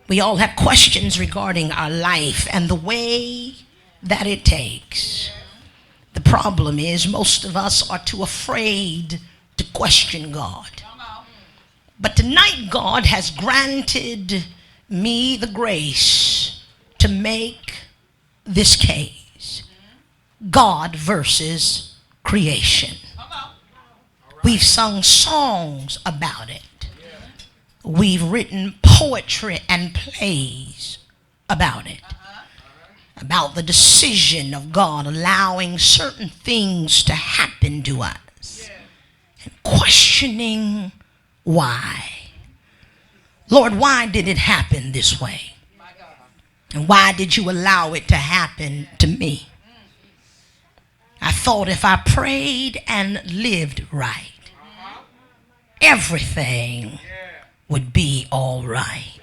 We all have questions regarding our life and the way that it takes. The problem is most of us are too afraid to question God. But tonight God has granted me the grace to make this case. God versus creation. We've sung songs about it. We've written poetry and plays about it. About the decision of God allowing certain things to happen to us. And questioning why. Lord, why did it happen this way? And why did you allow it to happen to me? I thought if I prayed and lived right, everything would be all right.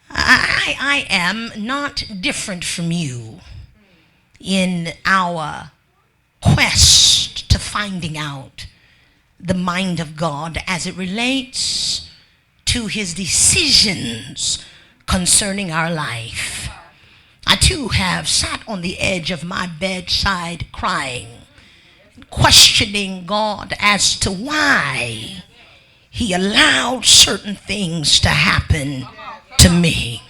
I am not different from you in our quest to finding out the mind of God as it relates to his decisions concerning our life. I too have sat on the edge of my bedside crying, questioning God as to why he allowed certain things to happen to me.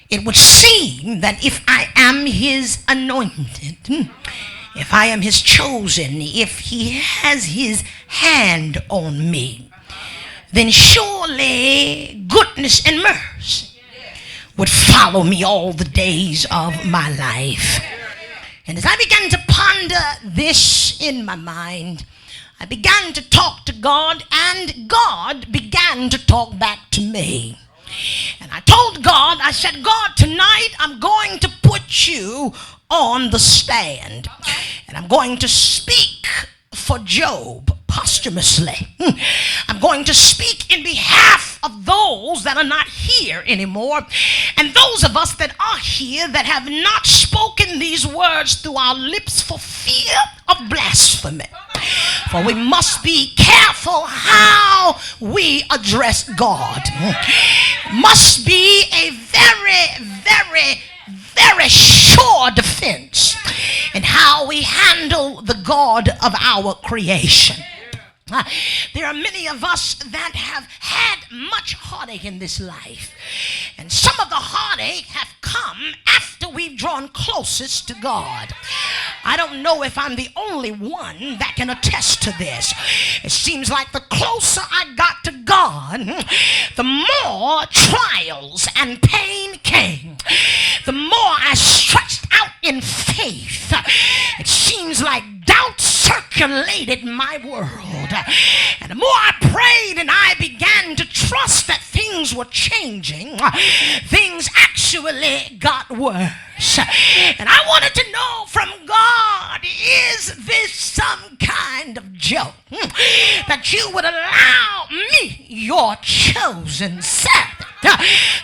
It would seem that if I am his anointed, if I am his chosen, if he has his hand on me, then surely goodness and mercy would follow me all the days of my life. And as I began to ponder this in my mind, I began to talk to God, and God began to talk back to me. And I told God, I said, God, tonight I'm going to put you on the stand. And I'm going to speak for Job posthumously. I'm going to speak in behalf of those that are not here anymore, and those of us that are here that have not spoken these words through our lips for fear of blasphemy. For we must be careful how we address God. Must be a very sure defense in how we handle the God of our creation. There are many of us that have had much heartache in this life, and some of the heartache have come after we've drawn closest to God. I don't know if I'm the only one that can attest to this. It seems like the closer I got to God, the more trials and pain came. The more I stretched out in faith, it seems like doubt circulated my world. And the more I prayed and I began to trust that things were changing, things actually got worse. And I wanted to know from God, is this some kind of joke that you would allow me, your chosen servant,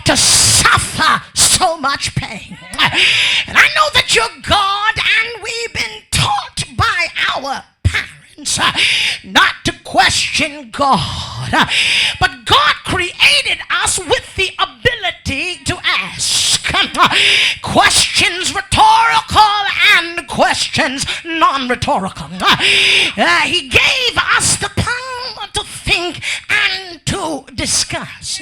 to suffer so much pain? And I know that you're God, and we've been taught by our parents not to question God. But God created us with the ability to ask questions rhetorical and questions non-rhetorical. He gave us the power to think and to discuss.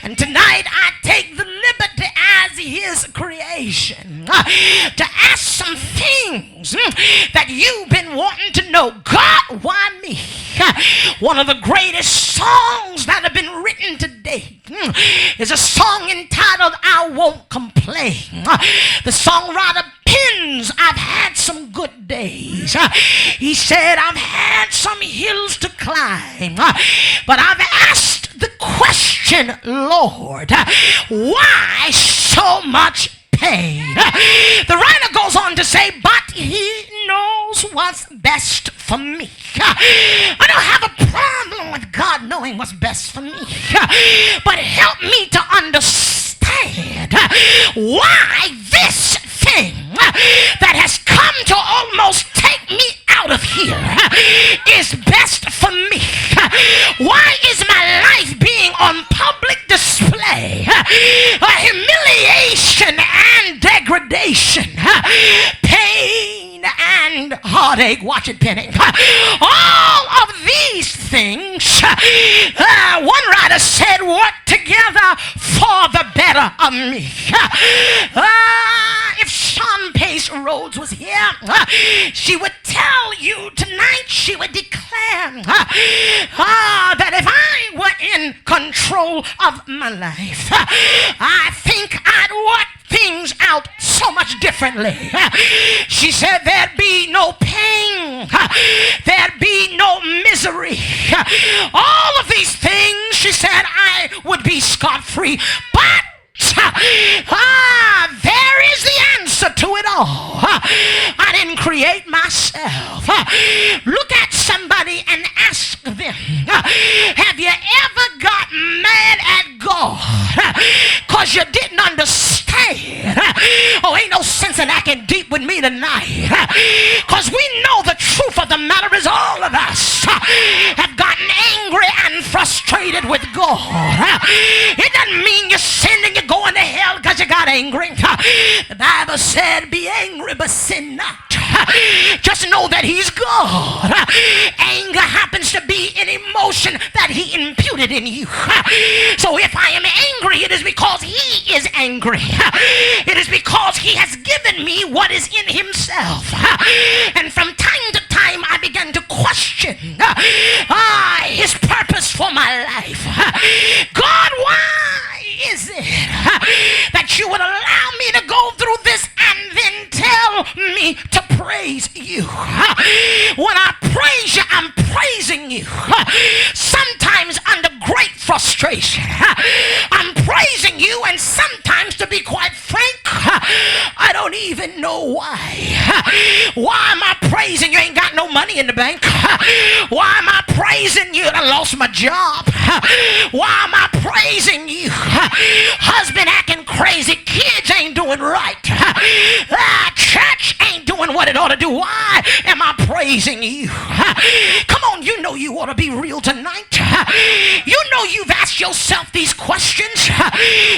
And tonight I take the liberty as his creation to ask some things that you've been wanting to know. God, why me? One of the greatest songs that have been written to date is a song entitled I Won't Complain. The songwriter pins, I've had some good days. He said, I've had some hills to climb, but I've asked the question, Lord, why so much pain? The writer goes on to say, but he knows what's best for me. I don't have a problem with God knowing what's best for me, but help me to understand why this thing that has come to almost take me out of here is best for me. Why is my life being on public display heartache. Watch it, Penny. All of these things, one writer said, work together for the better of me. If Sean Pace Rhodes was here, she would tell you tonight, she would declare that if I were in control of my life, I think I'd work things out so much differently. She said there'd be no pain, there'd be no misery. All of these things, she said, I would be scot-free. But there is the answer to it all. I didn't create myself. Look at somebody and ask them, have you ever got mad at God because you didn't understand? Oh, ain't no sense in acting deep with me tonight, because we know the truth of the matter is all of us have gotten angry and frustrated with God. It doesn't mean you're sinning, you're going to hell because you got angry. The Bible said, be angry but sin not. Just know that he's God. Anger happens to be an emotion that he imputed in you. So if I am angry, it is because he is angry. It is because he has given me what is in himself. And from time to time I began to question his purpose for my life. God, why is it that you would allow me to go through this and then tell me to praise you? When I praise you, I'm praising you. Sometimes under great frustration. I'm praising you, and sometimes, to be quite frank, I don't even know why. Why am I praising you? Ain't got no money in the bank. Why am I praising you? I lost my job. Why am I praising you? Husband acting crazy. Kids ain't doing right. Church ain't doing what it ought to do. Why am I praising you? Come on, you know you ought to be real tonight. You know you've asked yourself these questions.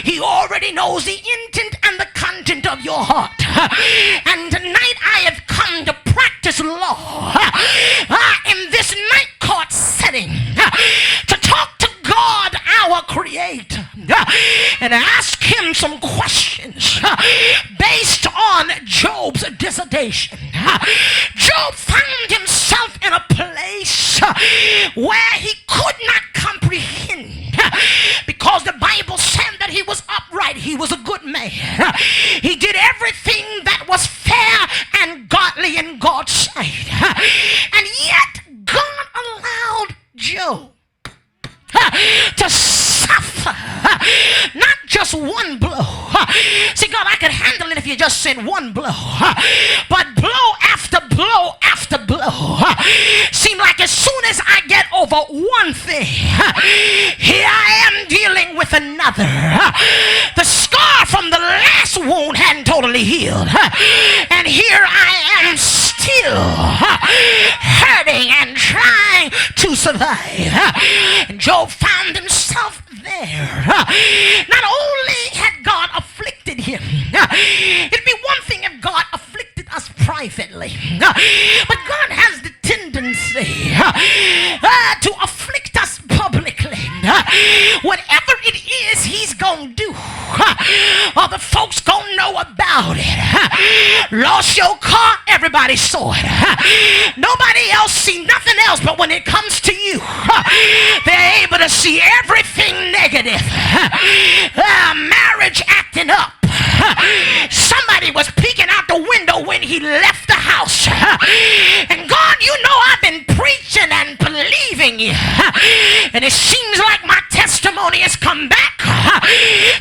He already knows the intent and the content of your heart. And tonight I have come to practice law in this night court setting, to talk to God, our Creator, and ask him some questions based on Job's dissertation. Job found himself in a place where he could not comprehend, because the Bible said that he was upright, he was a good man, he did everything that was fair and godly in God's sight, and yet God allowed Job to suffer not just one blow. See, God, I could handle it if you just sent one blow, but blow after blow after blow seem like as soon as I get over one thing, here I am dealing with another. The scar from the last wound hadn't totally healed, and here I am still hurting and trying to survive. And Job found himself there. Not only had God afflicted him, it'd be one thing if God afflicted us privately, but God has the tendency to afflict us publicly. Whatever it is he's gonna do, other folks gonna know about it. Lost your car, everybody saw it. Nobody else see nothing else, but when it comes to you, they're able to see everything negative. Marriage acting up. Somebody was peeking out the window when he left the house. And God, you know I've been preaching and believing you, and it seems like my testimony has come back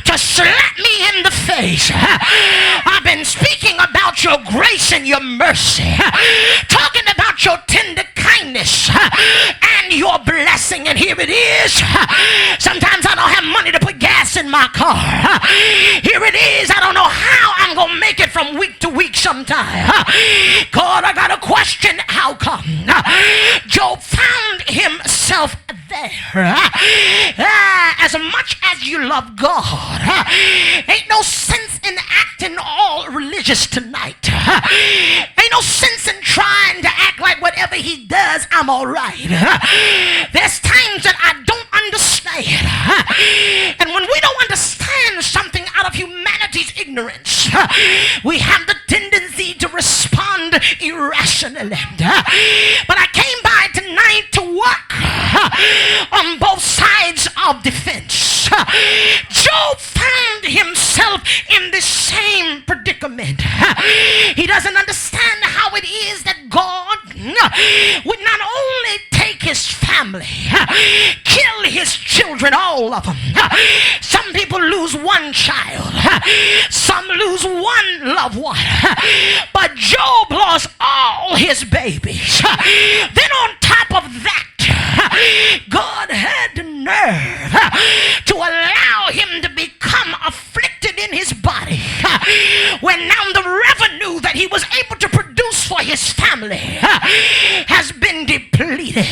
to slap me in the face. I've been speaking about your grace and your mercy, talking about your tender kindness and your blessing, and here it is. Sometimes I don't have money to put gas in my car. Here it is. I don't know how I'm gonna make it from week to week sometime. God, I got a question. How come? Job found himself there. As much as you love God, ain't no sense in acting all religious tonight. Ain't no sense in trying to act like whatever he does, I'm all right. There's times that I don't understand. And when we don't understand something out of humanity's ignorance, we have the tendency to respond irrationally. But I came by tonight to work on both sides of defense. Job found himself in the same predicament. He doesn't understand how it is that God would not only take his family, kill his children, all of them. Some people lose one child, some lose one loved one, but Job lost all his babies. Then on top of that, God had the nerve to allow him to become afflicted in his body, when now the revenue that he was able to produce for his family has been depleted.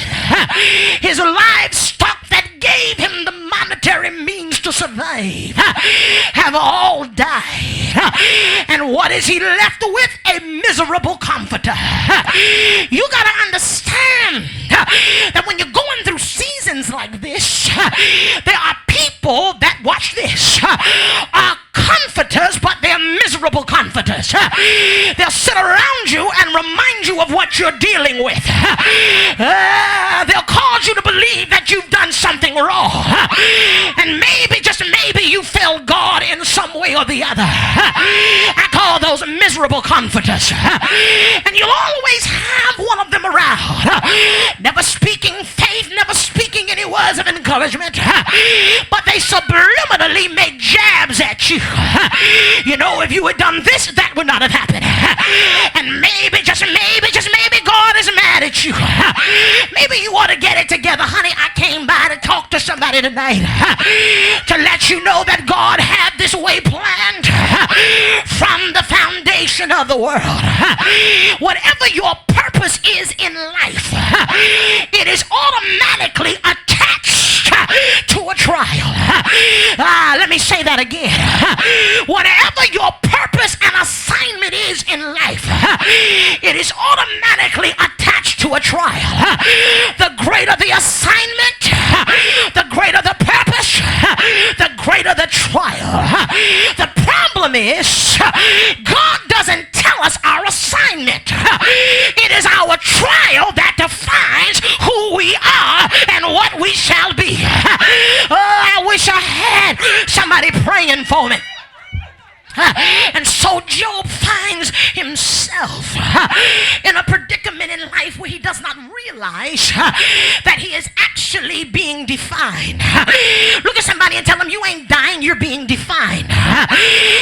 His livestock that gave him the monetary means to survive have all died. And what is he left with? A miserable comforter. You got to understand that when you're going through seasons like this, there are people that, watch this, are comforters, but they're miserable comforters. They'll sit around you and remind you of what you're dealing with. They'll cause you to believe that you've done something wrong, and maybe, just maybe, you failed God in some way or the other. I call those miserable comforters. And you'll always have one of them around, never speaking faith, never speaking any words of encouragement, but they subliminally make jabs at you. You know, if you had done this, that would not have happened. And maybe, just maybe, God is mad at you. Maybe you ought to get it together. Honey, I came by to talk to somebody tonight to let you know that God had this way planned from the foundation of the world. Whatever your purpose is in life, it is automatically attached to a trial. Let me say that again. Whatever your purpose and assignment is in life, it is automatically attached to a trial. The greater the assignment, the greater the purpose, the greater the trial. The problem is, God doesn't tell us our assignment. It is our trial that defines who we are and what we shall be. I wish I had somebody praying for me. And so Job finds himself in a predicament in life where he does not realize that he is actually being defined. Look at somebody and tell them, you ain't dying, you're being defined.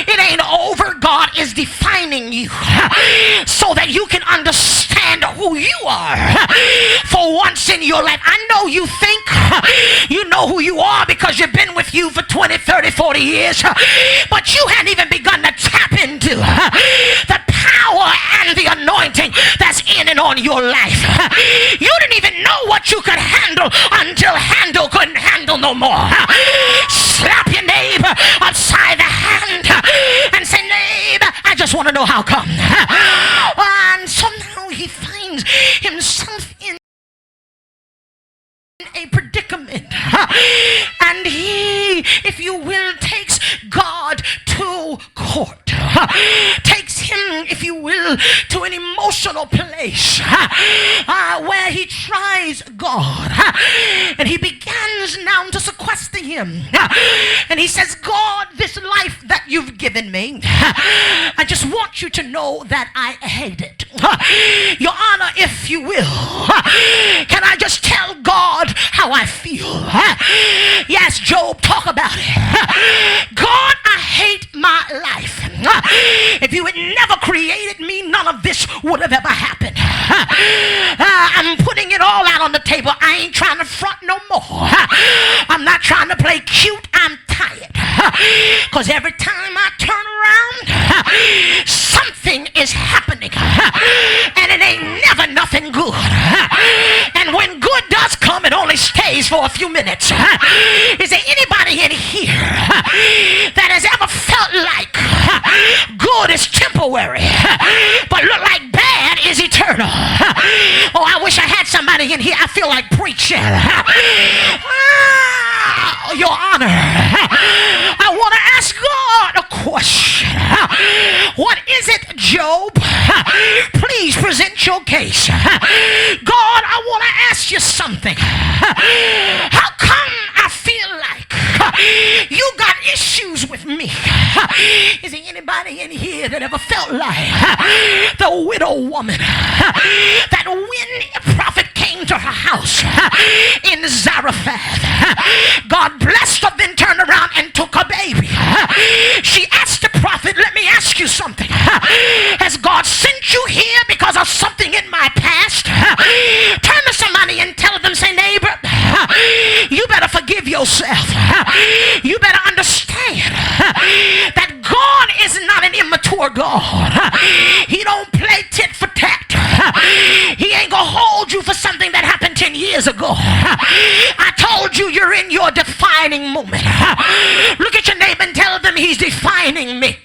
It ain't over. God is defining you so that you can understand who you are for once in your life. I know you think you know who you are because you've been with you for 20, 30, 40 years, but you hadn't even begun to tap into the power and the anointing that's in and on your life. You didn't even know what you could handle until handle couldn't handle no more. Slap your neighbor upside the hand and say, neighbor, I just want to know how come. And somehow he finds himself in a predicament, and he, if you will, takes God to court, takes him, if you will, to an emotional place where he tries God, and he begins now to sequester him, and he says, God, this life that you've given me, I just want you to know that I hate it. Your Honor, if you will, can I just tell God how I feel? Yes, Job, talk about it. God, I hate my life. If you had never created me, none of this would have ever happened. I'm putting it all out on the table. I ain't trying to front no more. I'm not trying to play cute. I'm tired. Because every time I turn around, something is happening. And it ain't never nothing good. And when good does come, it only stays for a few minutes. Is there anybody in here that has ever felt like is temporary, but look like bad is eternal. Oh, I wish I had somebody in here. I feel like preaching. Your Honor, I want to ask God a question. What is it, Job? Please present your case. God, I want to ask you something. How come I feel like you got issues with me? Is there anybody in here that ever felt like the widow woman that when a prophet came to her house in Zarephath, God blessed her, then turned around and took her baby? She asked the prophet, let me ask you something. Has God sent you here because of something in my past? Turn to somebody and tell them, say, neighbor, you better forgive yourself. You better understand that God is not an immature God. He don't play tit for tat. He ain't gonna hold you for something that happened 10 years ago. I told you you're in your defining moment. Look at your neighbor and tell them he's defining me.